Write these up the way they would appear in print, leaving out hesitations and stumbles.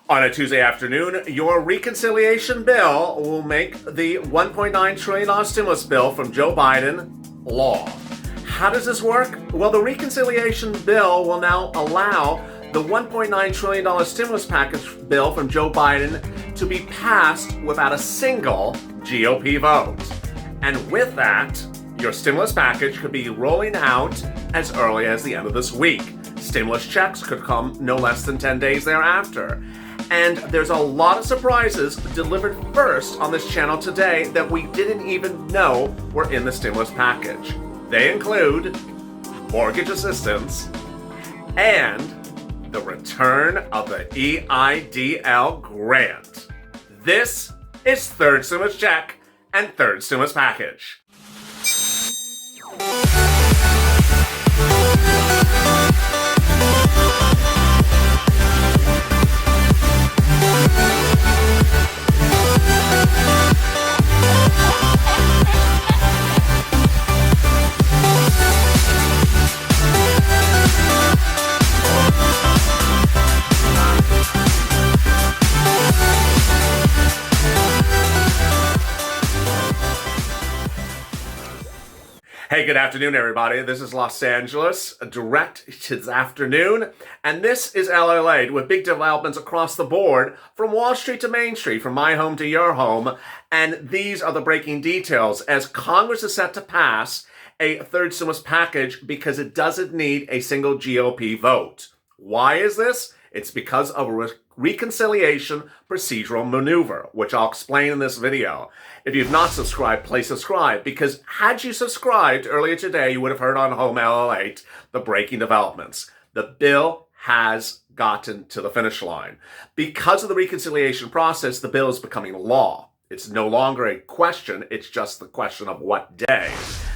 On a Tuesday afternoon, your reconciliation bill will make the $1.9 trillion stimulus bill from Joe Biden law. How does this work? Well, the reconciliation bill will now allow the $1.9 trillion stimulus package bill from Joe Biden to be passed without a single GOP vote. And with that, your stimulus package could be rolling out as early as the end of this week. Stimulus checks could come no less than 10 days thereafter. And there's a lot of surprises delivered first on this channel today that we didn't even know were in the stimulus package. They include mortgage assistance and the return of the EIDL grant. This is Third Stimulus Check and Third Stimulus Package. Hey, good afternoon, everybody. This is Los Angeles, direct this afternoon, and this is LALATE with big developments across the board from Wall Street to Main Street, from my home to your home, and these are the breaking details as Congress is set to pass a third stimulus package because it doesn't need a single GOP vote. Why is this? It's because of a reconciliation procedural maneuver, which I'll explain in this video. If you've not subscribed, please subscribe, because had you subscribed earlier today, you would have heard on Home LALATE the breaking developments. The bill has gotten to the finish line. Because of the reconciliation process, the bill is becoming law. It's no longer a question, it's just the question of what day.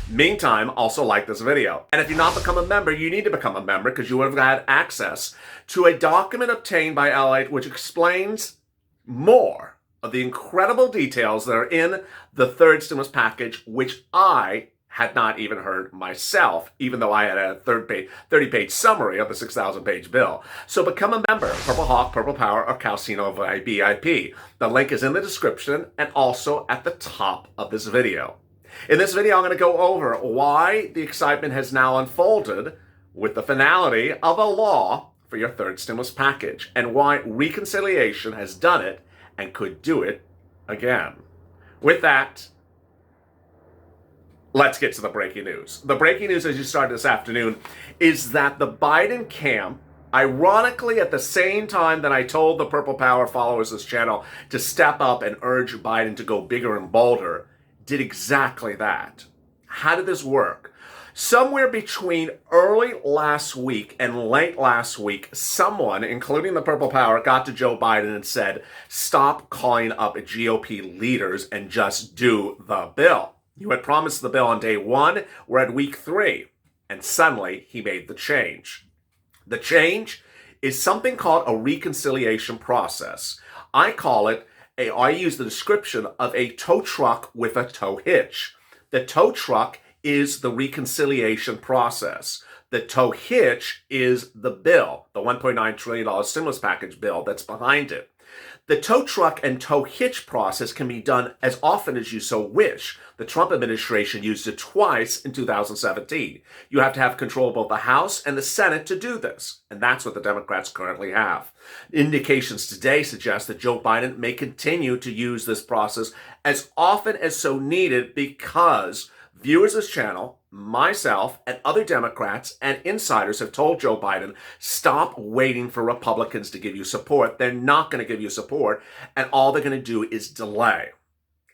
Meantime, also like this video. And if you've not become a member, you need to become a member because you would have had access to a document obtained by LALATE which explains more of the incredible details that are in the third stimulus package, which I had not even heard myself, even though I had a 30-page summary of the 6,000-page bill. So become a member, Purple Hawk, Purple Power, or Calcino VIP. The link is in the description and also at the top of this video. In this video, I'm going to go over why the excitement has now unfolded with the finality of a law for your third stimulus package, and why reconciliation has done it and could do it again. With that, let's get to the breaking news. The breaking news as you start this afternoon is that the Biden camp, ironically at the same time that I told the Purple Power followers of this channel to step up and urge Biden to go bigger and bolder, did exactly that. How did this work? Somewhere between early last week and late last week, someone, including the Purple Power, got to Joe Biden and said, stop calling up GOP leaders and just do the bill. You had promised the bill on day one. We're at week 3. And suddenly he made the change. The change is something called a reconciliation process. I use the description of a tow truck with a tow hitch. The tow truck is the reconciliation process. The tow hitch is the bill, the $1.9 trillion stimulus package bill that's behind it. The tow truck and tow hitch process can be done as often as you so wish. The Trump administration used it twice in 2017. You have to have control of both the House and the Senate to do this, and that's what the Democrats currently have. Indications today suggest that Joe Biden may continue to use this process as often as so needed because viewers of this channel, myself, and other Democrats and insiders have told Joe Biden, stop waiting for Republicans to give you support. They're not going to give you support, and all they're going to do is delay.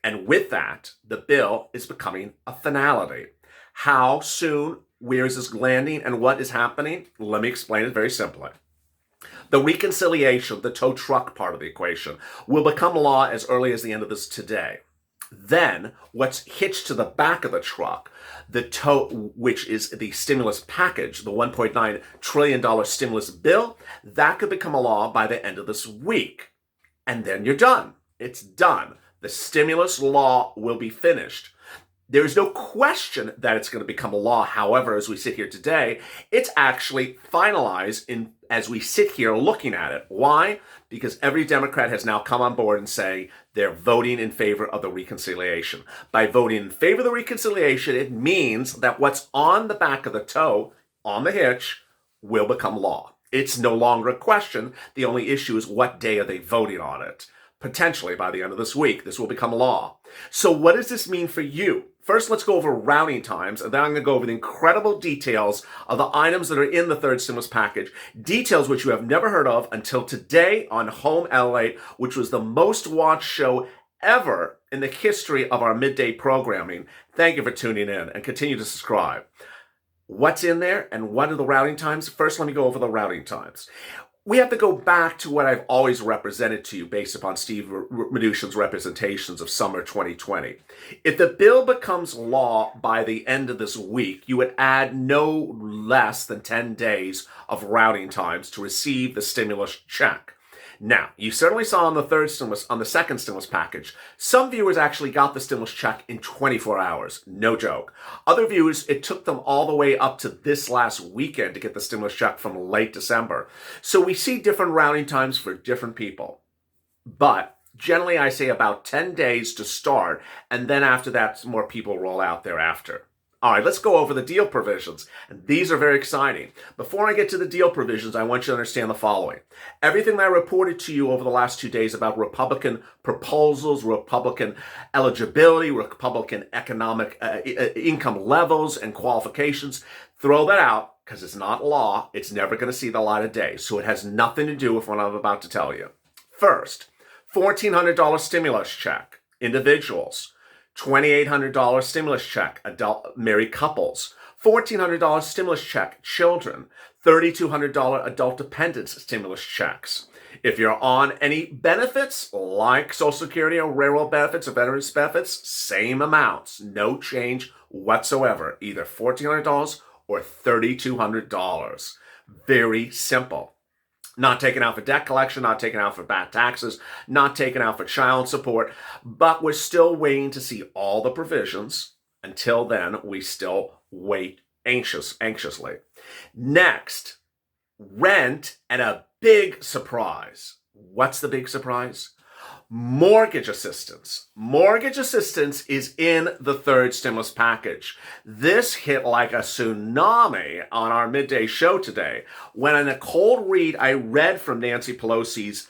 And with that, the bill is becoming a finality. How soon, where is this landing, and what is happening? Let me explain it very simply. The reconciliation, the tow truck part of the equation, will become law as early as the end of this today. Then, what's hitched to the back of the truck, the tow, which is the stimulus package, the $1.9 trillion stimulus bill, that could become a law by the end of this week. And then you're done. It's done. The stimulus law will be finished. There is no question that it's going to become a law. However, as we sit here today, it's actually finalized as we sit here looking at it. Why? Because every Democrat has now come on board and say they're voting in favor of the reconciliation. By voting in favor of the reconciliation, it means that what's on the back of the toe, on the hitch, will become law. It's no longer a question. The only issue is what day are they voting on it. Potentially by the end of this week, this will become law. So what does this mean for you? First, let's go over routing times, and then I'm going to go over the incredible details of the items that are in the third stimulus package, details which you have never heard of until today on Home LALATE, which was the most watched show ever in the history of our midday programming. Thank you for tuning in, and continue to subscribe. What's in there, and what are the routing times? First, let me go over the routing times. We have to go back to what I've always represented to you based upon Steve Mnuchin's representations of summer 2020. If the bill becomes law by the end of this week, you would add no less than 10 days of routing times to receive the stimulus check. Now, you certainly saw on the second stimulus package, some viewers actually got the stimulus check in 24 hours. No joke. Other viewers, it took them all the way up to this last weekend to get the stimulus check from late December. So we see different routing times for different people. But generally, I say about 10 days to start, and then after that, more people roll out thereafter. All right, let's go over the deal provisions. And these are very exciting. Before I get to the deal provisions, I want you to understand the following. Everything that I reported to you over the last 2 days about Republican proposals, Republican eligibility, Republican economic income levels and qualifications, throw that out because it's not law. It's never going to see the light of day. So it has nothing to do with what I'm about to tell you. First, $1,400 stimulus check, individuals. $2,800 stimulus check, adult married couples. $1,400 stimulus check, children. $3,200 adult dependents stimulus checks. If you're on any benefits like Social Security or railroad benefits or veterans benefits, same amounts, no change whatsoever, either $1,400 or $3,200. Very simple. Not taken out for debt collection, not taken out for bad taxes, not taken out for child support, but we're still waiting to see all the provisions. Until then, we still wait anxiously. Next, rent and a big surprise. What's the big surprise? Mortgage assistance. Mortgage assistance is in the third stimulus package. This hit like a tsunami on our midday show today when in a cold read I read from Nancy Pelosi's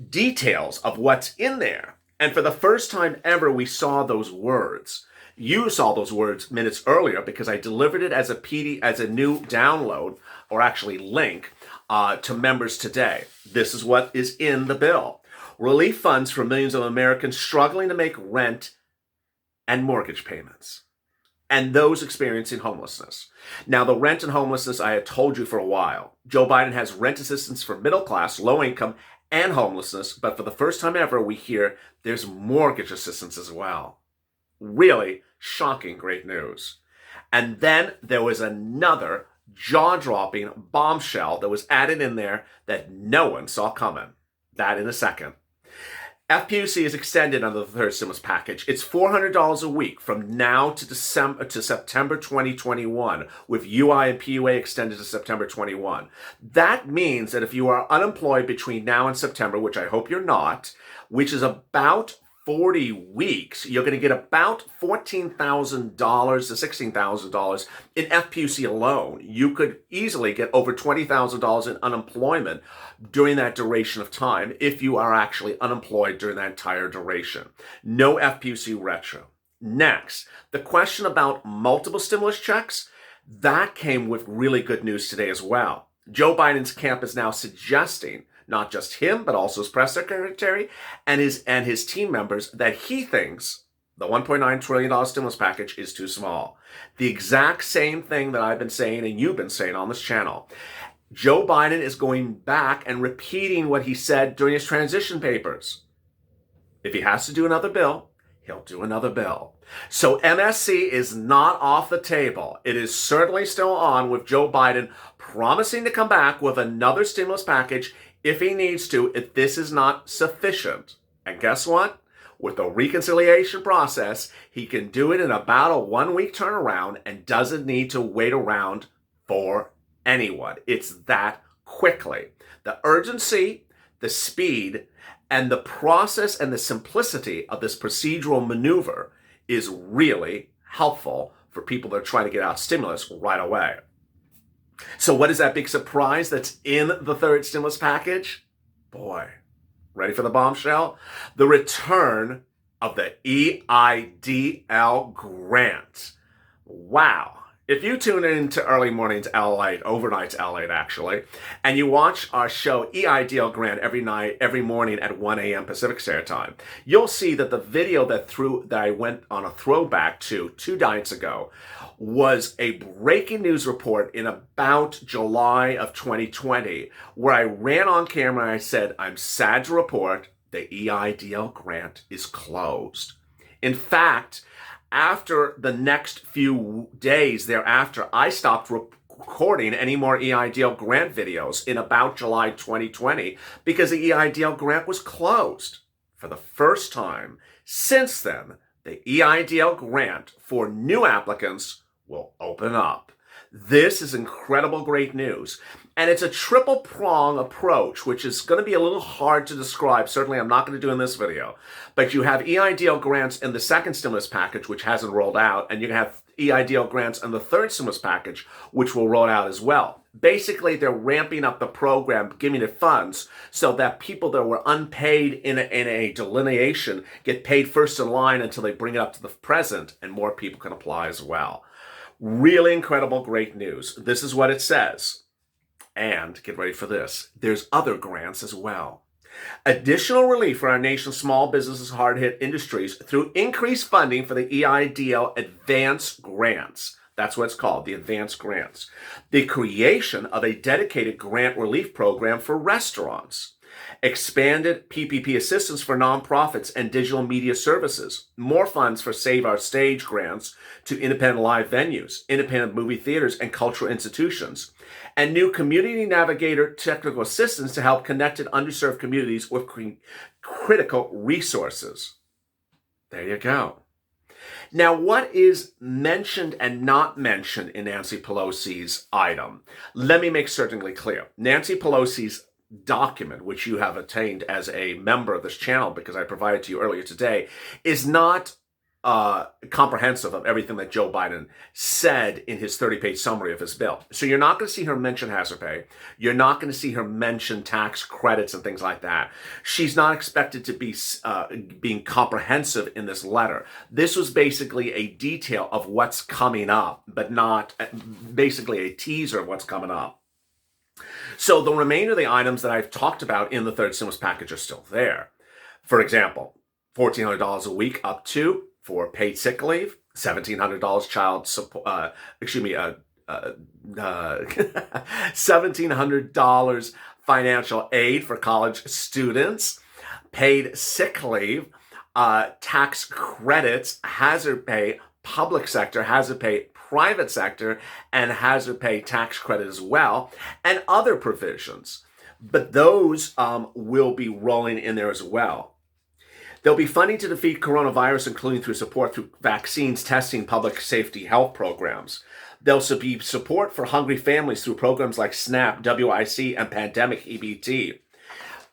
details of what's in there. And for the first time ever, we saw those words. You saw those words minutes earlier because I delivered it as a new download, or actually link, to members today. This is what is in the bill. Relief funds for millions of Americans struggling to make rent and mortgage payments, and those experiencing homelessness. Now, the rent and homelessness, I had told you for a while. Joe Biden has rent assistance for middle class, low income, and homelessness, but for the first time ever, we hear there's mortgage assistance as well. Really shocking, great news. And then there was another jaw-dropping bombshell that was added in there that no one saw coming. That in a second. FPUC is extended under the third stimulus package. It's $400 a week from now to September 2021, with UI and PUA extended to September 21. That means that if you are unemployed between now and September, which I hope you're not, which is about 40 weeks, you're going to get about $14,000 to $16,000 in FPUC alone. You could easily get over $20,000 in unemployment during that duration of time if you are actually unemployed during that entire duration. No FPUC retro. Next, the question about multiple stimulus checks, that came with really good news today as well. Joe Biden's camp is now suggesting, not just him, but also his press secretary and his team members, that he thinks the $1.9 trillion stimulus package is too small. The exact same thing that I've been saying and you've been saying on this channel. Joe Biden is going back and repeating what he said during his transition papers. If he has to do another bill, he'll do another bill. So MSC is not off the table. It is certainly still on, with Joe Biden promising to come back with another stimulus package if he needs to, if this is not sufficient. And guess what? with the reconciliation process, he can do it in about a 1-week turnaround and doesn't need to wait around for anyone. It's that quickly. The urgency, the speed, and the process and the simplicity of this procedural maneuver is really helpful for people that are trying to get out stimulus right away. So what is that big surprise that's in the third stimulus package? Boy, ready for the bombshell? The return of the EIDL grant. Wow. If you tune into Early Mornings LALATE, overnights LALATE actually, and you watch our show EIDL Grant every morning at 1 a.m. Pacific Standard Time, you'll see that the video that I went on a throwback to 2 nights ago was a breaking news report in about July of 2020, where I ran on camera and I said, I'm sad to report the EIDL grant is closed. In fact, after the next few days thereafter, I stopped recording any more EIDL grant videos in about July 2020 because the EIDL grant was closed. For the first time since then, the EIDL grant for new applicants will open up. This is incredible great news. And it's a triple prong approach, which is going to be a little hard to describe. Certainly, I'm not going to do in this video. But you have EIDL grants in the second stimulus package, which hasn't rolled out. And you have EIDL grants in the third stimulus package, which will roll out as well. Basically, they're ramping up the program, giving it funds, so that people that were unpaid in a delineation get paid first in line until they bring it up to the present, and more people can apply as well. Really incredible, great news. This is what it says. And get ready for this. There's other grants as well. Additional relief for our nation's small businesses, hard-hit industries through increased funding for the EIDL Advanced Grants. That's what it's called, the Advanced Grants. The creation of a dedicated grant relief program for restaurants. Expanded PPP assistance for nonprofits and digital media services. More funds for Save Our Stage grants to independent live venues, independent movie theaters, and cultural institutions. And new community navigator technical assistance to help connected underserved communities with critical resources. There you go. Now, what is mentioned and not mentioned in Nancy Pelosi's item? Let me make certainly clear. Nancy Pelosi's document, which you have attained as a member of this channel because I provided to you earlier today, is not comprehensive of everything that Joe Biden said in his 30-page summary of his bill. So you're not going to see her mention hazard pay. You're not going to see her mention tax credits and things like that. She's not expected to be being comprehensive in this letter. This was basically a detail of what's coming up, but not basically a teaser of what's coming up. So the remainder of the items that I've talked about in the third stimulus package are still there. For example, $1,400 a week up to for paid sick leave, $1,700 child support, $1,700 financial aid for college students, paid sick leave, tax credits, hazard pay, public sector hazard pay, private sector, and hazard pay tax credit as well, and other provisions. But those will be rolling in there as well. There'll be funding to defeat coronavirus, including through support through vaccines, testing, public safety health programs. There'll be support for hungry families through programs like SNAP, WIC, and Pandemic EBT.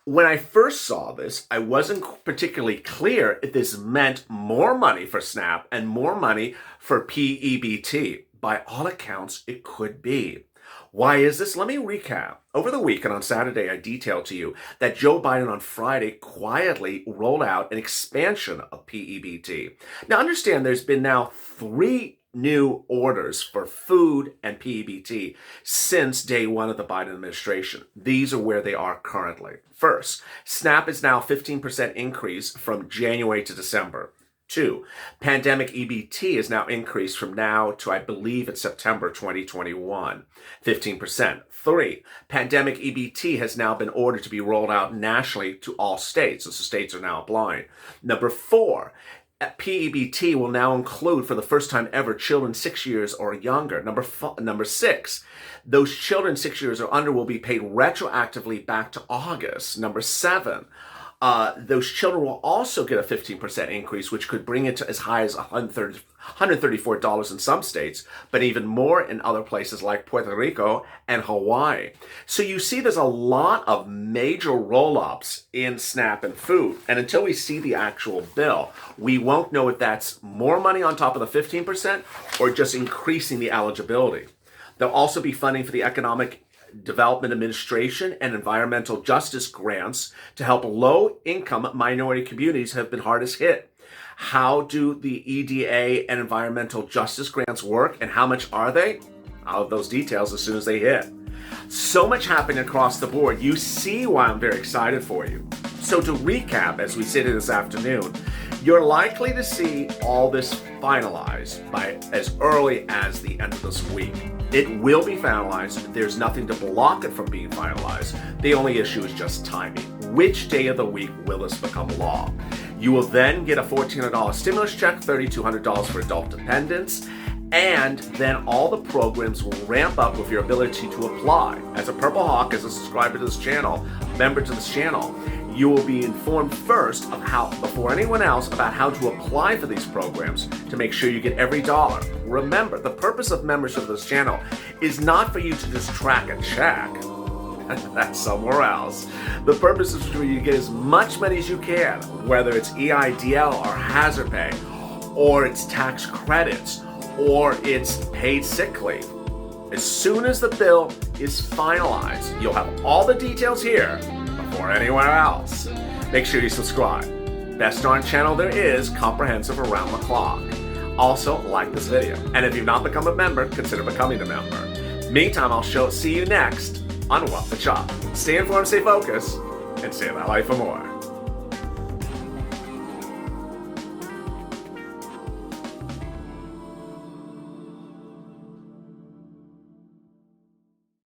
When I first saw this, I wasn't particularly clear if this meant more money for SNAP and more money for PEBT. By all accounts, it could be. Why is this? Let me recap. Over the week and on Saturday, I detailed to you that Joe Biden on Friday quietly rolled out an expansion of PEBT. Now understand there's been now 3 new orders for food and PEBT since day one of the Biden administration. These are where they are currently. First, SNAP is now 15% increase from January to December. 2, Pandemic EBT is now increased from now to, I believe, it's September 2021, 15%. 3, Pandemic EBT has now been ordered to be rolled out nationally to all states, so states are now applying. Number 4, PEBT will now include, for the first time ever, children 6 years or younger. Number 6, those children 6 years or under will be paid retroactively back to August. Number 7, those children will also get a 15% increase, which could bring it to as high as $134 in some states, but even more in other places like Puerto Rico and Hawaii. So you see there's a lot of major roll-ups in SNAP and food. And until we see the actual bill, we won't know if that's more money on top of the 15% or just increasing the eligibility. There'll also be funding for the Economic Development Administration and environmental justice grants to help low-income minority communities have been hardest hit. How do the EDA and environmental justice grants work, and how much are they? I'll have those details as soon as they hit. So much happening across the board. You see why I'm very excited for you. So to recap, as we sit here this afternoon, you're likely to see all this finalized by as early as the end of this week. It will be finalized. There's nothing to block it from being finalized. The only issue is just timing. Which day of the week will this become law? You will then get a $1,400 stimulus check, $3,200 for adult dependents, and then all the programs will ramp up with your ability to apply. As a Purple Hawk, as a subscriber to this channel, member to this channel, you will be informed first of how, before anyone else, about how to apply for these programs to make sure you get every dollar. Remember, the purpose of membership of this channel is not for you to just track a check. That's somewhere else. The purpose is for you to get as much money as you can, whether it's EIDL or hazard pay, or it's tax credits, or it's paid sick leave. As soon as the bill is finalized, you'll have all the details here before anywhere else. Make sure you subscribe. Best darn channel there is, comprehensive around the clock. Also, like this video. And if you've not become a member, consider becoming a member. Meantime, I'll see you next on What the Chop. Stay informed, stay focused, and stay in that life for more.